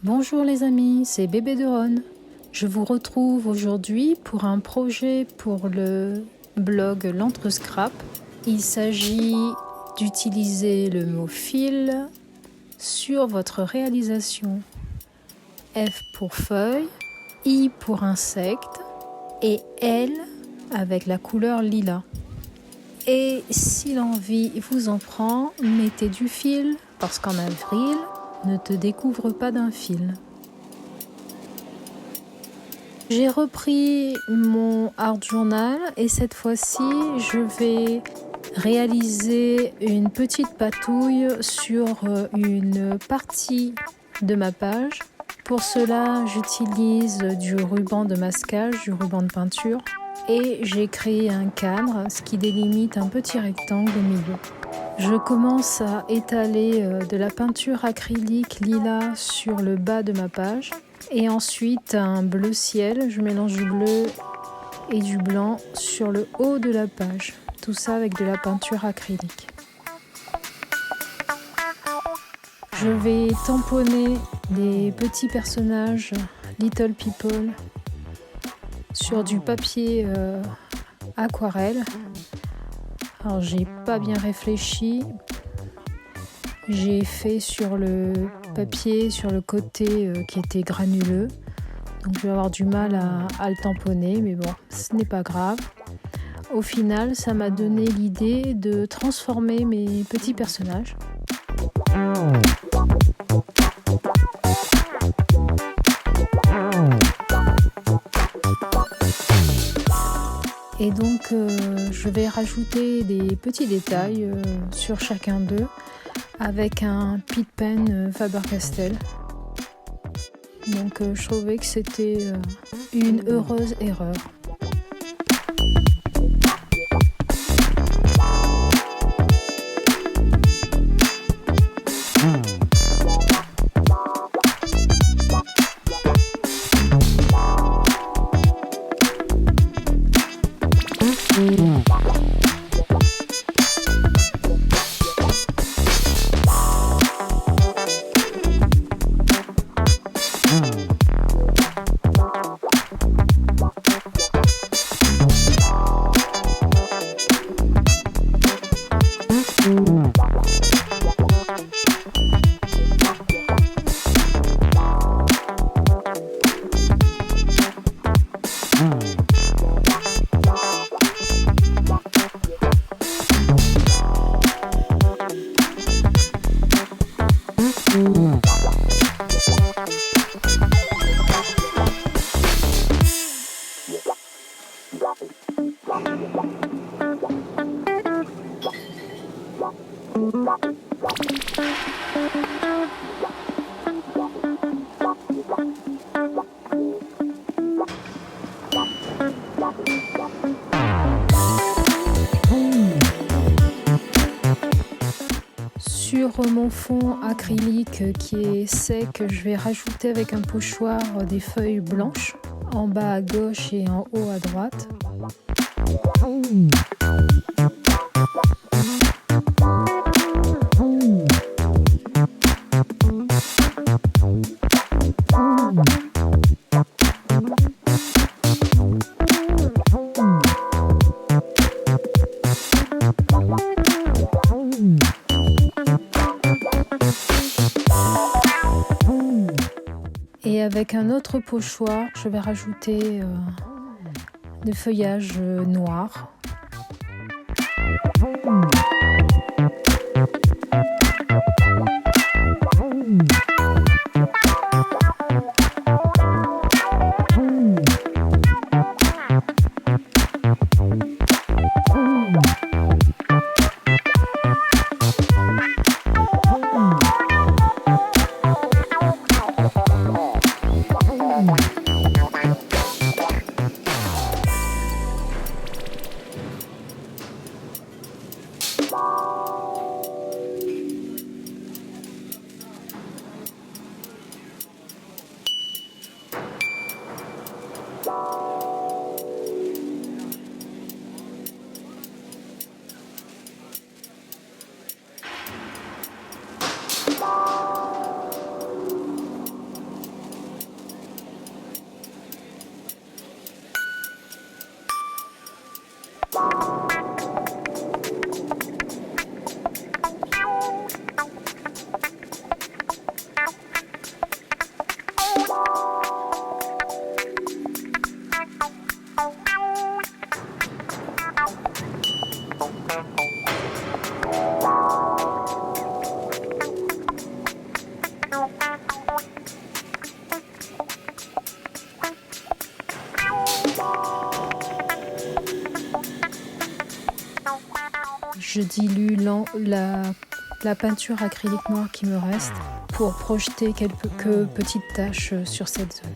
Bonjour les amis, c'est Bébé de Ron. Je vous retrouve aujourd'hui pour un projet pour le blog L'Entre-Scrap. Il s'agit d'utiliser le mot fil sur votre réalisation. F pour feuille, I pour insecte et L avec la couleur lilas. Et si l'envie vous en prend, mettez du fil parce qu'en avril, ne te découvre pas d'un fil. J'ai repris mon art journal et cette fois-ci, je vais réaliser une petite patouille sur une partie de ma page. Pour cela, j'utilise du ruban de masquage, du ruban de peinture et j'ai créé un cadre, ce qui délimite un petit rectangle au milieu. Je commence à étaler de la peinture acrylique lilas sur le bas de ma page et ensuite un bleu ciel. Je mélange du bleu et du blanc sur le haut de la page. Tout ça avec de la peinture acrylique. Je vais tamponner des petits personnages Little People sur du papier aquarelle. Alors j'ai pas bien réfléchi, j'ai fait sur le papier, sur le côté qui était granuleux, donc je vais avoir du mal à le tamponner, mais bon, ce n'est pas grave. Au final, ça m'a donné l'idée de transformer mes petits personnages. Et donc, je vais rajouter des petits détails sur chacun d'eux avec un Pitt Pen Faber-Castell. Donc, je trouvais que c'était une heureuse erreur. Sur mon fond acrylique qui est sec, je vais rajouter avec un pochoir des feuilles blanches en bas à gauche et en haut à droite. Et avec un autre pochoir, je vais rajouter des feuillages noirs. Je dilue la peinture acrylique noire qui me reste pour projeter quelques petites taches sur cette zone.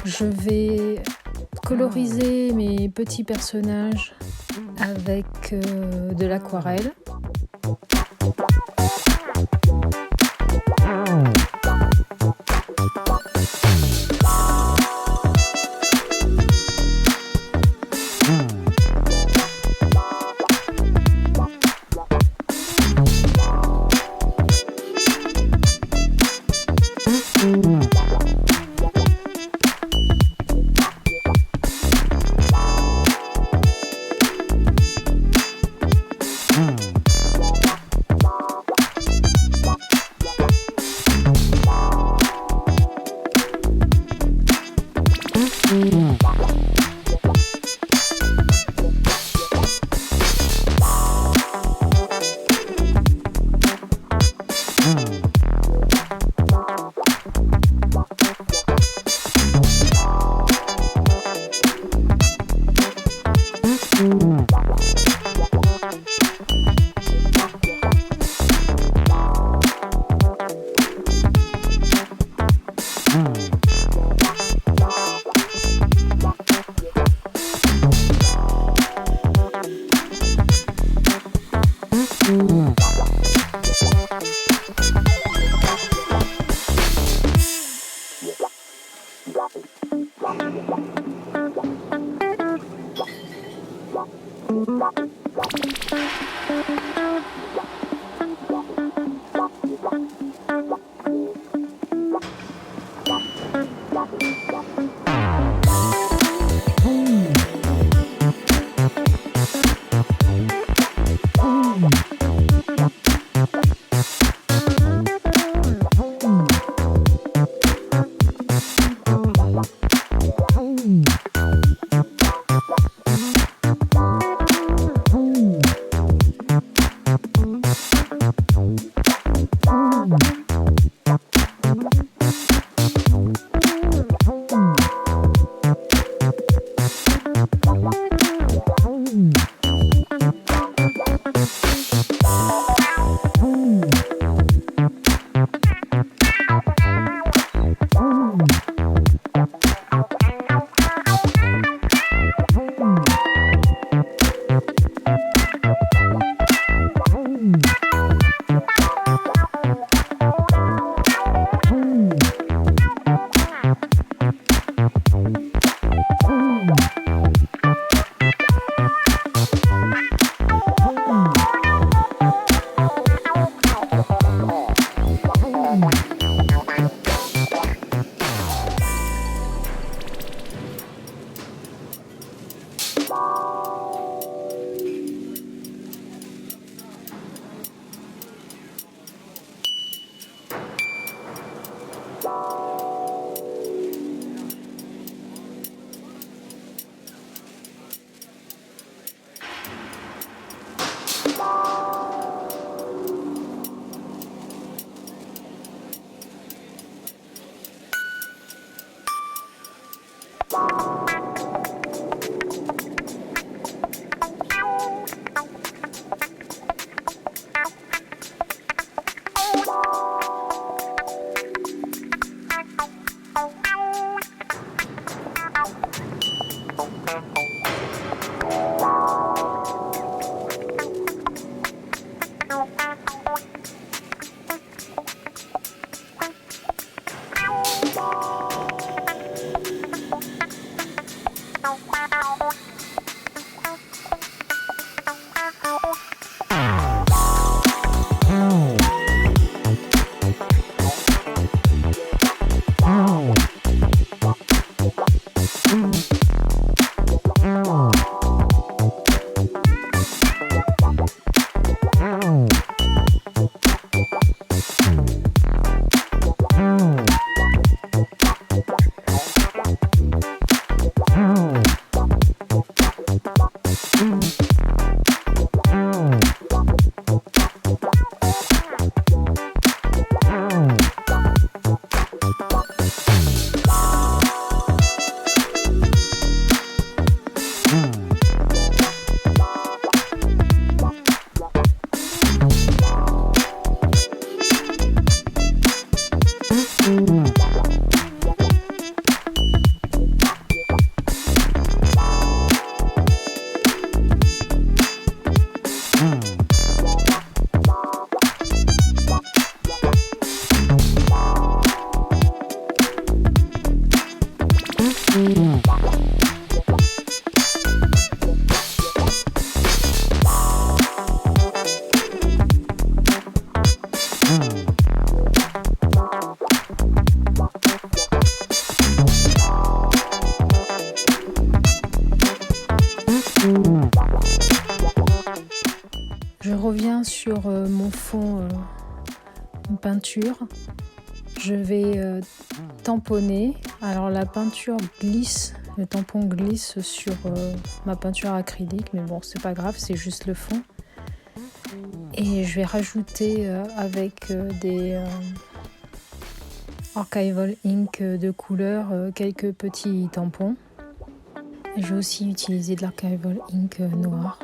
Je vais coloriser mes petits personnages avec de l'aquarelle. sur mon fond une peinture. Je vais tamponner. Alors la peinture glisse, le tampon glisse sur ma peinture acrylique, mais bon, c'est pas grave, c'est juste le fond. Et je vais rajouter avec des Archival Ink de couleur quelques petits tampons. Et je vais aussi utiliser de l'Archival Ink noir.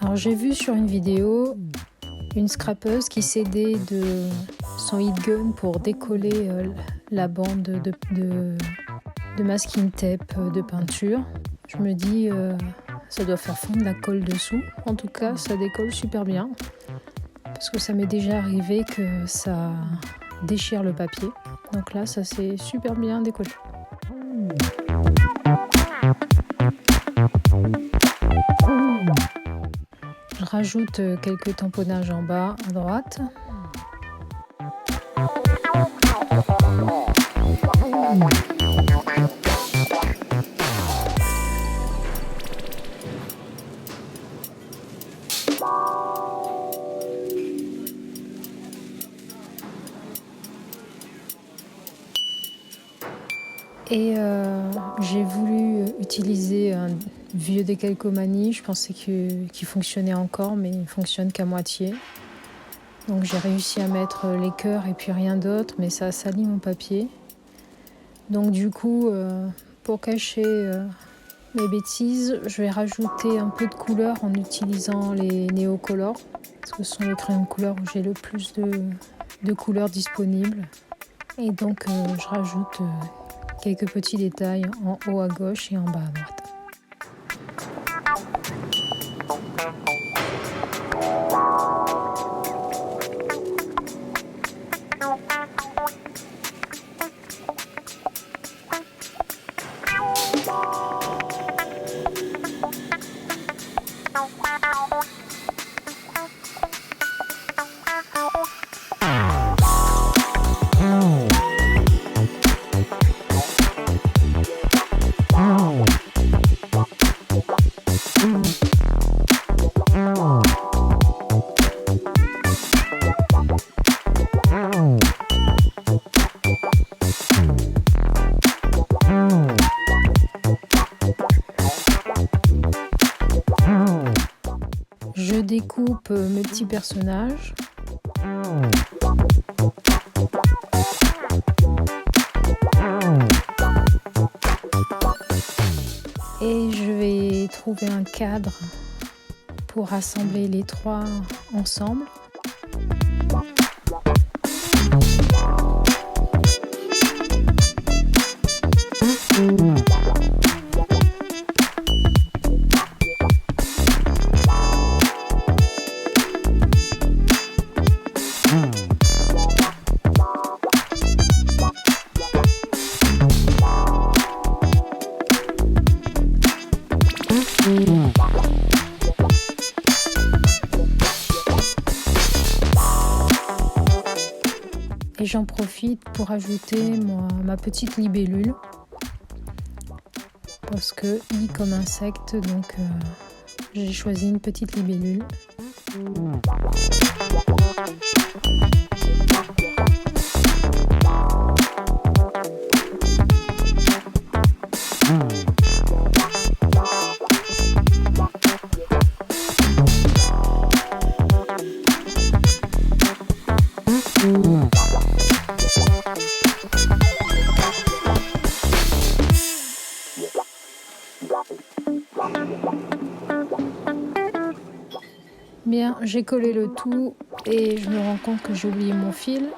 Alors j'ai vu sur une vidéo une scrapeuse qui s'aidait de son heat gun pour décoller la bande de masking tape de peinture. Je me dis ça doit faire fondre la colle dessous. En tout cas ça décolle super bien parce que ça m'est déjà arrivé que ça déchire le papier. Donc là ça s'est super bien décollé. Je rajoute quelques tamponnages en bas à droite. Et j'ai voulu utiliser un vieux décalcomanie, je pensais qu'il fonctionnait encore, mais il ne fonctionne qu'à moitié. Donc j'ai réussi à mettre les cœurs et puis rien d'autre, mais ça a sali mon papier. Donc du coup, pour cacher mes bêtises, je vais rajouter un peu de couleur en utilisant les néocolors, parce que ce sont les crayons de couleur où j'ai le plus de couleurs disponibles. Et donc je rajoute quelques petits détails en haut à gauche et en bas à droite. Je découpe mes petits personnages. Et je vais trouver un cadre pour rassembler les trois ensemble. Et j'en profite pour ajouter ma petite libellule parce que I comme insecte, donc j'ai choisi une petite libellule. Bien, j'ai collé le tout et je me rends compte que j'ai oublié mon fil.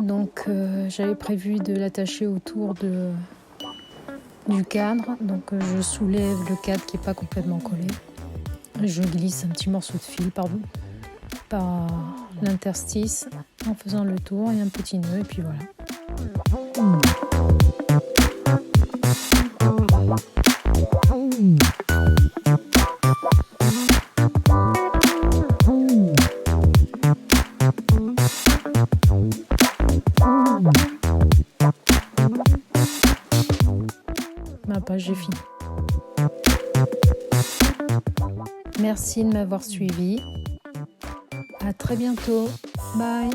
Donc j'avais prévu de l'attacher autour du cadre. Donc je soulève le cadre qui n'est pas complètement collé. Je glisse un petit morceau de fil par l'interstice en faisant le tour et un petit nœud et puis voilà. Ma page, j'ai fini. Merci de m'avoir suivi. À très bientôt. Bye.